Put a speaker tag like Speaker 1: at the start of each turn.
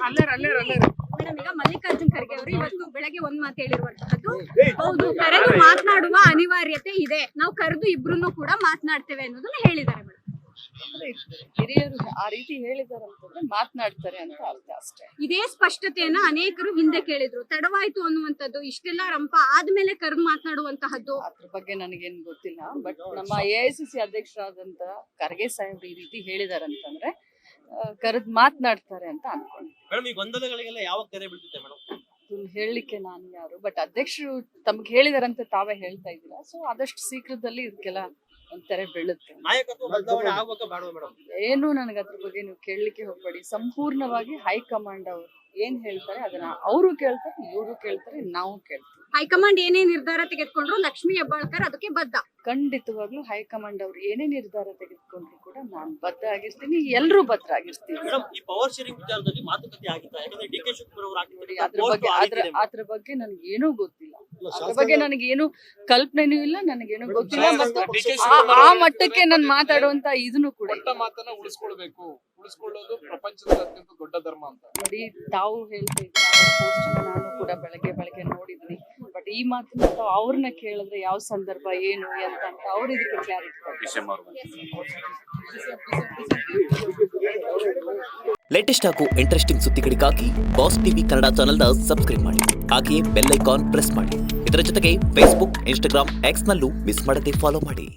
Speaker 1: Madam, ಈಗ ಮಲ್ಲಿಕಾರ್ಜುನ್ ಖರ್ಗೆ ಅವರು ಇವತ್ತು ಬೆಳಗ್ಗೆ ಒಂದ್ ಮಾತು ಹೇಳಿರುವಂತದ್ದು, ಹೌದು ಕರೆದು ಮಾತನಾಡುವ ಅನಿವಾರ್ಯತೆ ಇದೆ, ನಾವು ಕರೆದು ಇಬ್ರು ಕೂಡ ಮಾತನಾಡ್ತೇವೆ ಅನ್ನೋದನ್ನ ಹೇಳಿದ್ದಾರೆ ಮೇಡಮ್.
Speaker 2: ಹಿರಿಯರು ಆ ರೀತಿ ಹೇಳಿದಾರೆ ಅಂತಂದ್ರೆ ಮಾತನಾಡ್ತಾರೆ ಅಂತ ಅರ್ಥ ಅಷ್ಟೇ.
Speaker 1: ಇದೇ ಸ್ಪಷ್ಟತೆಯನ್ನ ಅನೇಕರು ಹಿಂದೆ ಕೇಳಿದ್ರು, ತಡವಾಯ್ತು ಅನ್ನುವಂಥದ್ದು, ಇಷ್ಟೆಲ್ಲ ರಂಪ ಆದ್ಮೇಲೆ ಕರೆದು ಮಾತನಾಡುವಂತಹದ್ದು.
Speaker 2: ಅದ್ರ ಬಗ್ಗೆ ನನಗೇನು ಗೊತ್ತಿಲ್ಲ. ಬಟ್ ನಮ್ಮ AICC ಅಧ್ಯಕ್ಷರಾದಂತ ಖರ್ಗೆ ಸಾಹೇಬ್ರು ಈ ರೀತಿ ಹೇಳಿದಾರಂತಂದ್ರೆ ಕರೆದು ಮಾತನಾಡ್ತಾರೆ ಅಂತ ಅನ್ಕೊಂಡು.
Speaker 3: ಮೇಡಮ್, ಈ ಗೊಂದಲಗಳಿಗೆಲ್ಲ ಯಾವಾಗ ತೆರೆ ಬೀಳ್ತಿದೆ ಮೇಡಮ್?
Speaker 2: ಹೇಳಲಿಕ್ಕೆ ನಾನು ಯಾರು, ಬಟ್ ಅಧ್ಯಕ್ಷರು ತಮ್ಗೆ ಹೇಳಿದಾರಂತ ತಾವೇ ಹೇಳ್ತಾ ಇದ್ದೀರಾ. ಸೊ ಆದಷ್ಟು ಶೀಘ್ರದಲ್ಲಿ ಇದಕ್ಕೆಲ್ಲ ಒಂದ್ ತೆರೆ ಬೀಳುತ್ತೆ.
Speaker 3: ನಾಯಕತ್ವ ಬದಲಾವಣೆ ಆಗ್ಬೇಕಾ ಬೇಡವಾ ಮೇಡಮ್?
Speaker 2: ಏನು ನನಗೆ ಅದ್ರ ಬಗ್ಗೆ ನೀವು ಕೇಳಲಿಕ್ಕೆ ಹೋಗ್ಬೇಡಿ. ಸಂಪೂರ್ಣವಾಗಿ ಹೈಕಮಾಂಡ್ ಅವರು ಏನ್ ಹೇಳ್ತಾರೆ ಅದನ್ನ ಅವರು ಕೇಳ್ತಾರೆ, ಇವರು ಕೇಳ್ತಾರೆ, ನಾವು ಕೇಳ್ತೀವಿ.
Speaker 1: ಹೈಕಮಾಂಡ್ ಏನೇ ನಿರ್ಧಾರ ತೆಗೆದುಕೊಂಡ್ರು ಲಕ್ಷ್ಮೀ ಹೆಬ್ಬಾಳ್ಕರ್ ಅದಕ್ಕೆ ಬದ್ಧ.
Speaker 2: ಖಂಡಿತವಾಗ್ಲೂ ಹೈಕಮಾಂಡ್ ಅವ್ರು ಏನೇ ನಿರ್ಧಾರ ತೆಗೆದುಕೊಂಡ್ರು ಕೂಡ ನಾನು ಬದ್ಧ ಆಗಿರ್ತೀನಿ, ಎಲ್ಲರೂ ಬದ್ಧ ಆಗಿರ್ತೀವಿ.
Speaker 3: ಮೇಡಮ್, ಈ ಪವರ್ ಶೇರಿಂಗ್ ವಿಚಾರದಲ್ಲಿ ಮಾತುಕತೆ ಆಗಿತ್ತಾ? ಯಾಕಂದ್ರೆ DK ಶಿವಕುಮಾರ್ ಅವರು
Speaker 2: ಅದ್ರ ಬಗ್ಗೆ ನನಗೆ ಏನೂ ಗೊತ್ತಿಲ್ಲ. ಅದ್ರ ಬಗ್ಗೆ ನನಗೇನು ಕಲ್ಪನೆನೂ ಇಲ್ಲ, ನನಗೇನು ಗೊತ್ತಿಲ್ಲ. ಮತ್ತು ಆ ಮಟ್ಟಕ್ಕೆ ನಾನು ಮಾತಾಡುವಂತ ಇದನ್ನು ಕೂಡ
Speaker 4: ಮಾತನ್ನ ಉಳಿಸ್ಕೊಳ್ಳೋದು ಪ್ರಪಂಚದ ಅತ್ಯಂತ ದೊಡ್ಡ ಧರ್ಮ ಅಂತ
Speaker 2: ನೋಡಿ. ತಾವು ಹೇಳ್ತಾ ಪೋಸ್ಟ್ ನಾನು ಕೂಡ ಬೆಳಗ್ಗೆ ನೋಡಿದ್ವಿ. ಬಟ್ ಈ ಮಾತನ್ನ ಅವ್ರನ್ನ ಕೇಳಿದ್ರೆ ಯಾವ ಸಂದರ್ಭ ಏನು ಅಂತ ಅವ್ರು ಇದಕ್ಕೆ ಕ್ಲಾರಿಟಿ.
Speaker 5: ಲೇಟೆಸ್ಟ್ ಹಾಗೂ ಇಂಟ್ರೆಸ್ಟಿಂಗ್ ಸುದ್ದಿಗಳಿಗಾಗಿ ಬಾಸ್ ಟಿವಿ ಕನ್ನಡ ಚಾನೆಲ್ನ ಸಬ್ಸ್ಕ್ರೈಬ್ ಮಾಡಿ. ಹಾಗೆಯೇ ಬೆಲ್ ಐಕಾನ್ ಪ್ರೆಸ್ ಮಾಡಿ. ಇದರ ಜೊತೆಗೆ ಫೇಸ್ಬುಕ್, ಇನ್ಸ್ಟಾಗ್ರಾಮ್, ಎಕ್ಸ್ ನಲ್ಲೂ ಮಿಸ್ ಮಾಡದೆ ಫಾಲೋ ಮಾಡಿ.